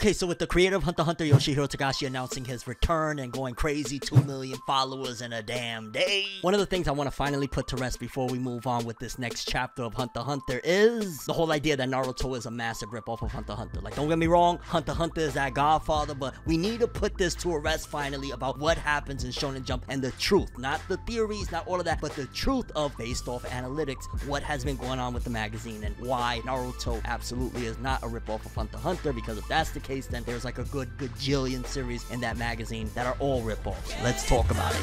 Okay, so with the creator of Hunter x Hunter, Yoshihiro Togashi, announcing his return and going crazy, 2 million followers in a damn day. One of the things I want to finally put to rest before we move on with this next chapter of Hunter x Hunter is the whole idea that Naruto is a massive ripoff of Hunter x Hunter. Like, don't get me wrong, Hunter x Hunter is that godfather, but we need to put this to a rest finally about what happens in Shonen Jump and the truth. Not the theories, not all of that, but the truth of, based off analytics, what has been going on with the magazine and why Naruto absolutely is not a ripoff of Hunter x Hunter, because if that's the case, then there's like a good gajillion series in that magazine that are all ripoffs. Let's talk about it.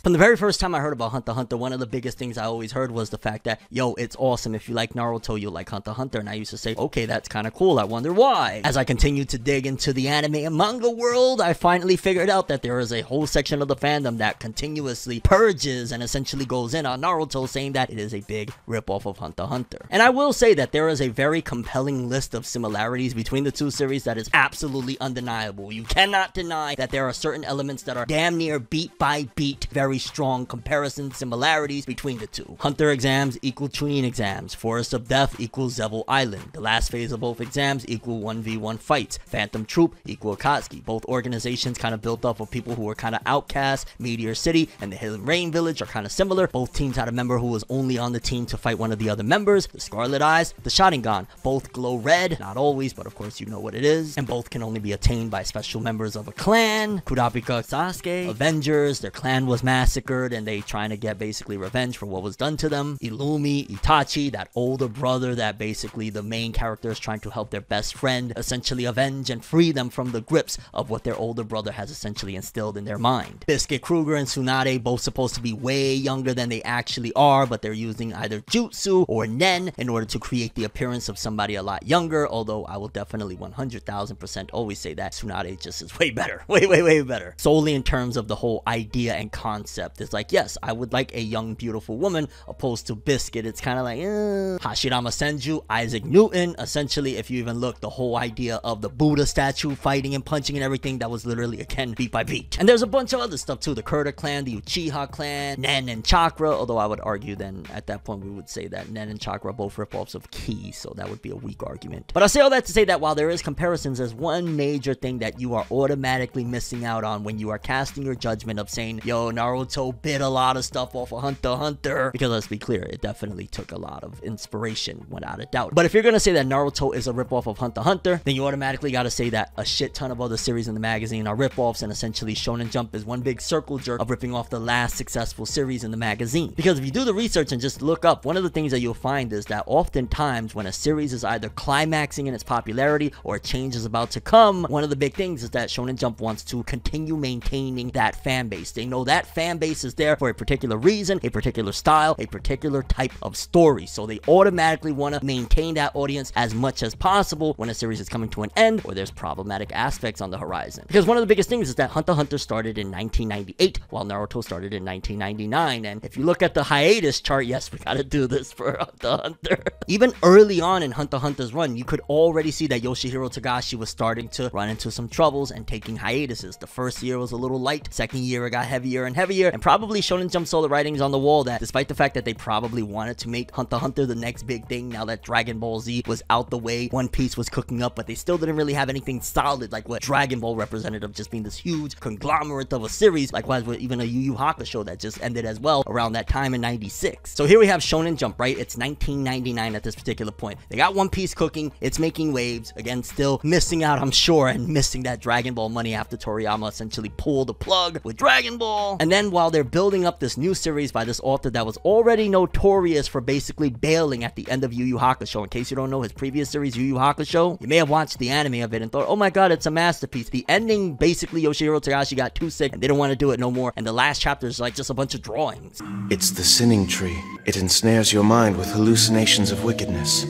From the very first time I heard about Hunter x Hunter, one of the biggest things I always heard was the fact that, yo, it's awesome. If you like Naruto, you'll like Hunter x Hunter. And I used to say, okay, that's kind of cool. I wonder why. As I continued to dig into the anime and manga world, I finally figured out that there is a whole section of the fandom that continuously purges and essentially goes in on Naruto, saying that it is a big ripoff of Hunter x Hunter. And I will say that there is a very compelling list of similarities between the two series that is absolutely undeniable. You cannot deny that there are certain elements that are damn near beat by beat, very strong comparison similarities between the two. Hunter exams equal Chunin exams. Forest of Death equals Zevel Island. The last phase of both exams equal 1v1 fights. Phantom Troop equal Akatsuki. Both organizations kind of built off of people who were kind of outcasts. Meteor City and the Hidden Rain Village are kind of similar. Both teams had a member who was only on the team to fight one of the other members. The Scarlet Eyes, the Sharingan. Both glow red. Not always, but of course you know what it is. And both can only be attained by special members of a clan. Kurapika Sasuke. Avengers. Their clan was massacred and they trying to get basically revenge for what was done to them. Illumi, Itachi, that older brother that basically the main character is trying to help their best friend essentially avenge and free them from the grips of what their older brother has essentially instilled in their mind. Biscuit Kruger and Tsunade, both supposed to be way younger than they actually are, but they're using either jutsu or nen in order to create the appearance of somebody a lot younger, although I will definitely 100,000% always say that Tsunade just is way better. Way better. Solely in terms of the whole idea and concept. It's like, yes, I would like a young, beautiful woman, opposed to Biscuit. It's kind of like, Hashirama Senju, Isaac Newton. Essentially, if you even look, the whole idea of the Buddha statue fighting and punching and everything, that was literally, again, beat by beat. And there's a bunch of other stuff too. The Kurta clan, the Uchiha clan, Nen and Chakra, although I would argue then, at that point, we would say that Nen and Chakra are both ripoffs of Ki, so that would be a weak argument. But I say all that to say that while there is comparisons, there's one major thing that you are automatically missing out on when you are casting your judgment of saying, yo, Naruto bit a lot of stuff off of Hunter x Hunter, because let's be clear, it definitely took a lot of inspiration, without a doubt. But if you're gonna say that Naruto is a ripoff of Hunter x Hunter, then you automatically gotta say that a shit ton of other series in the magazine are ripoffs, and essentially Shonen Jump is one big circle jerk of ripping off the last successful series in the magazine. Because if you do the research and just look up, one of the things that you'll find is that oftentimes when a series is either climaxing in its popularity or a change is about to come, one of the big things is that Shonen Jump wants to continue maintaining that fan base. They know that fan base is there for a particular reason, a particular style, a particular type of story. So they automatically want to maintain that audience as much as possible when a series is coming to an end or there's problematic aspects on the horizon. Because one of the biggest things is that Hunter x Hunter started in 1998 while Naruto started in 1999. And if you look at the hiatus chart, yes, we gotta do this for Hunter x Hunter. Even early on in Hunter x Hunter's run, you could already see that Yoshihiro Togashi was starting to run into some troubles and taking hiatuses. The first year was a little light, second year it got heavier and heavier, and probably Shonen Jump saw the writings on the wall that despite the fact that they probably wanted to make Hunter x Hunter the next big thing now that Dragon Ball Z was out the way, One Piece was cooking up, but they still didn't really have anything solid like what Dragon Ball represented, of just being this huge conglomerate of a series. Likewise with even a Yu Yu Hakusho that just ended as well around that time in 96. So here we have Shonen Jump, right? It's 1999 at this particular point. They got One Piece cooking, it's making waves, again still missing out, I'm sure, and missing that Dragon Ball money after Toriyama essentially pulled the plug with Dragon Ball. And then while they're building up this new series by this author that was already notorious for basically bailing at the end of Yu Yu Hakusho. In case you don't know his previous series, Yu Yu Hakusho, you may have watched the anime of it and thought, oh my god, it's a masterpiece. The ending, basically Yoshihiro Togashi got too sick and they don't want to do it no more, and the last chapter is like just a bunch of drawings. It's the sinning tree. It ensnares your mind with hallucinations of wickedness,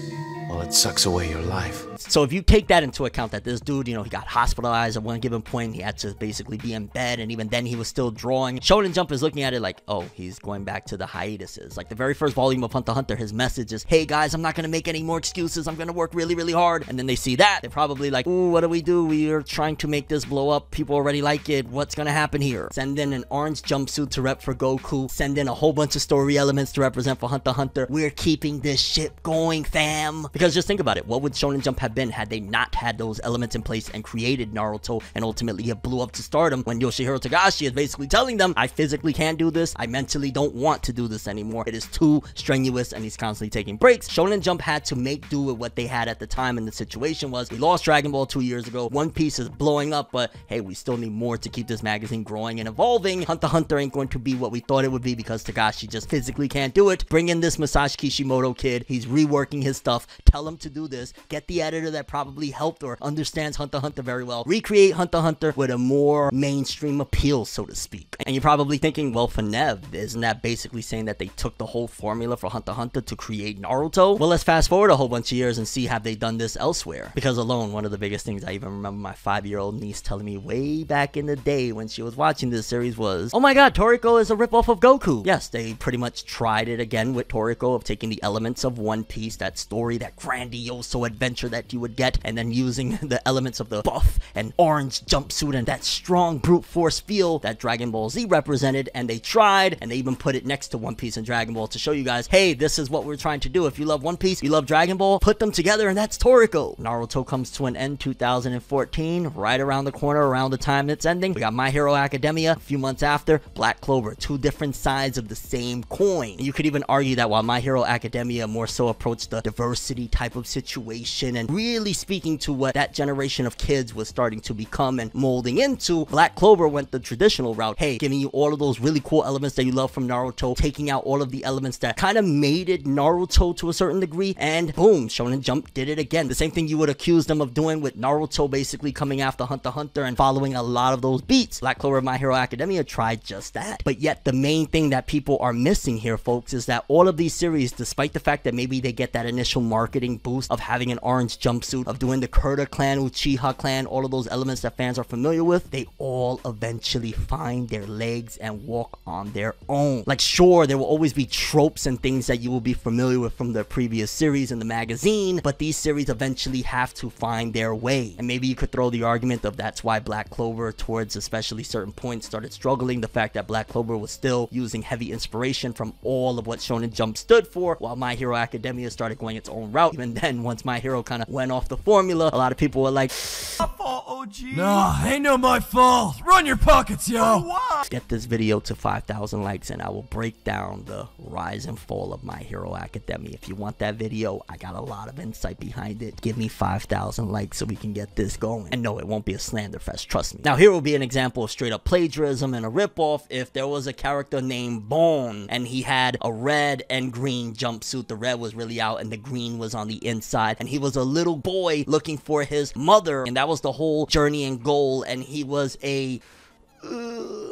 while it sucks away your life. episodes. So if you take that into account, that this dude, you know, he got hospitalized at one given point, he had to basically be in bed, and even then he was still drawing. Shonen Jump is looking at it like, oh, he's going back to the hiatuses. Like the very first volume of Hunter x Hunter, his message is, hey guys, I'm not gonna make any more excuses, I'm gonna work really, really hard. And then they see that, they're probably like, ooh, what do? We are trying to make this blow up, people already like it, what's gonna happen here? Send in an orange jumpsuit to rep for Goku, send in a whole bunch of story elements to represent for Hunter x Hunter. We're keeping this ship going, fam. Because just think about it, what would Shonen Jump have been had they not had those elements in place and created Naruto, and ultimately it blew up to stardom when Yoshihiro Togashi is basically telling them, I physically can't do this, I mentally don't want to do this anymore, it is too strenuous, and he's constantly taking breaks. Shonen Jump had to make do with what they had at the time, and the situation was, we lost Dragon Ball 2 years ago, One Piece is blowing up, but hey, we still need more to keep this magazine growing and evolving. Hunter x Hunter ain't going to be what we thought it would be because Togashi just physically can't do it. Bring in this Masashi Kishimoto kid, he's reworking his stuff, tell him to do this, get the editor that probably helped or understands Hunter x Hunter very well, recreate Hunter x Hunter with a more mainstream appeal, so to speak. And you're probably thinking, well, Fornev, isn't that basically saying that they took the whole formula for Hunter x Hunter to create Naruto? Well, let's fast forward a whole bunch of years and see have they done this elsewhere. Because alone, one of the biggest things I even remember my 5-year-old niece telling me way back in the day when she was watching this series was, oh my god, Toriko is a ripoff of Goku. Yes, they pretty much tried it again with Toriko, of taking the elements of One Piece, that story, that grandioso adventure that you would get, and then using the elements of the buff and orange jumpsuit and that strong brute force feel that Dragon Ball Z represented, and they tried, and they even put it next to One Piece and Dragon Ball to show you guys, hey, this is what we're trying to do. If you love One Piece, you love Dragon Ball, put them together, and that's Toriko. Naruto comes to an end 2014, right around the corner, around the time it's ending. We got My Hero Academia a few months after, Black Clover, two different sides of the same coin. You could even argue that while My Hero Academia more so approached the diversity type of situation and really speaking to what that generation of kids was starting to become and molding into, Black Clover went the traditional route, hey, giving you all of those really cool elements that you love from Naruto, taking out all of the elements that kind of made it Naruto to a certain degree, and boom, Shonen Jump did it again. The same thing you would accuse them of doing with Naruto basically coming after Hunter x Hunter and following a lot of those beats. Black Clover My Hero Academia tried just that. But yet the main thing that people are missing here, folks, is that all of these series, despite the fact that maybe they get that initial marketing boost of having an orange jumpsuit, of doing the Kurta clan, Uchiha clan, all of those elements that fans are familiar with, they all eventually find their legs and walk on their own. Like, sure, there will always be tropes and things that you will be familiar with from the previous series in the magazine, but these series eventually have to find their way. And maybe you could throw the argument of that's why Black Clover, towards especially certain points, started struggling. The fact that Black Clover was still using heavy inspiration from all of what Shonen Jump stood for, while My Hero Academia started going its own route. Even then, once My Hero kind of went off the formula, a lot of people were like, my fault, OG. Nah, ain't no my fault. Run your pockets, yo. Why? get this video to 5,000 likes and I will break down the rise and fall of My Hero Academia. If you want that video, I got a lot of insight behind it. Give me 5,000 likes so we can get this going. And no, it won't be a slander fest, trust me. Now, here will be an example of straight up plagiarism and a ripoff. If there was a character named Bone and he had a red and green jumpsuit, the red was really out and the green was on the inside, and he was a little boy looking for his mother, and that was the whole journey and goal, and he was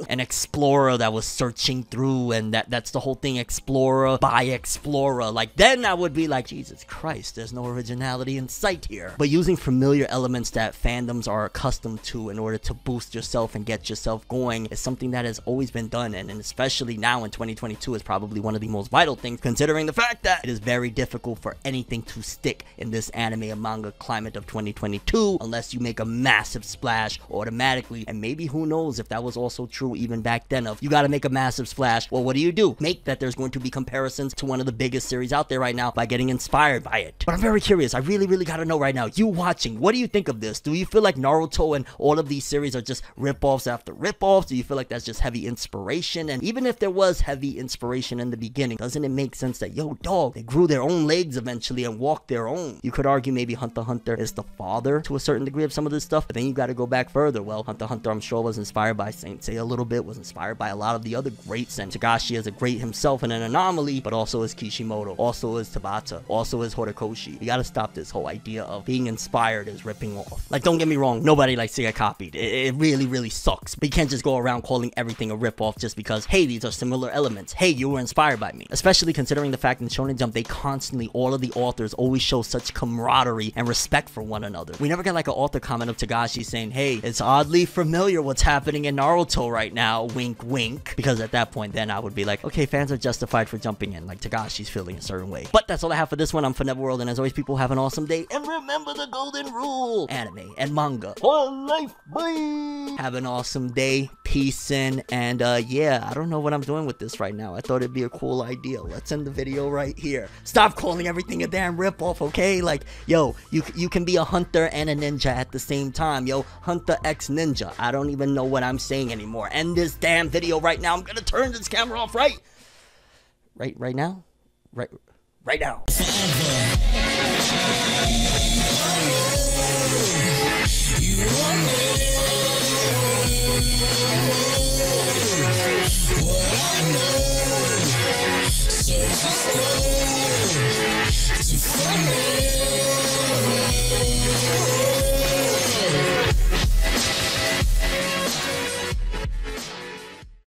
an explorer that was searching through, and that's the whole thing, explorer by explorer. Like, then I would be like, Jesus Christ, there's no originality in sight here. But using familiar elements that fandoms are accustomed to in order to boost yourself and get yourself going is something that has always been done, and especially now in 2022 is probably one of the most vital things, considering the fact that it is very difficult for anything to stick in this anime and manga climate of 2022 unless you make a massive splash automatically. And maybe, who knows, if that was also true even back then, of you got to make a massive splash. Well, what do? Make that there's going to be comparisons to one of the biggest series out there right now by getting inspired by it. But I'm very curious. I really got to know right now, you watching, what do you think of this? Do you feel like Naruto and all of these series are just ripoffs after ripoffs? Do you feel like that's just heavy inspiration? And even if there was heavy inspiration in the beginning, doesn't it make sense that, yo, dog, they grew their own legs eventually and walked their own? You could argue maybe Hunter x Hunter is the father to a certain degree of some of this stuff, but then you got to go back further. Well, Hunter x Hunter, I'm sure, was inspired by by Saint Seiya a little bit, was inspired by a lot of the other greats, and Togashi is a great himself and an anomaly, but also is Kishimoto, also is Tabata, also is Horikoshi. We gotta stop this whole idea of being inspired as ripping off. Like, don't get me wrong, nobody likes to get copied. It really, really sucks. But you can't just go around calling everything a rip-off just because, hey, these are similar elements. Hey, you were inspired by me. Especially considering the fact in Shonen Jump, they constantly, all of the authors always show such camaraderie and respect for one another. We never get like an author comment of Togashi saying, hey, it's oddly familiar what's happening in Naruto right now, wink wink, because at that point then I would be like, okay, fans are justified for jumping in, like Togashi's feeling a certain way. But that's all I have for this one. I'm ForneverWorld, and as always, people have an awesome day, and remember the golden rule: anime and manga for life. Bye. Have an awesome day, peace in, and yeah, I don't know what I'm doing with this right now. I thought it'd be a cool idea. Let's end the video right here. Stop calling everything a damn ripoff, okay? Like, yo, you can be a hunter and a ninja at the same time, yo. Hunter x ninja. I don't even know what I'm saying anymore. End this damn video right now. I'm gonna turn this camera off right now. Right now.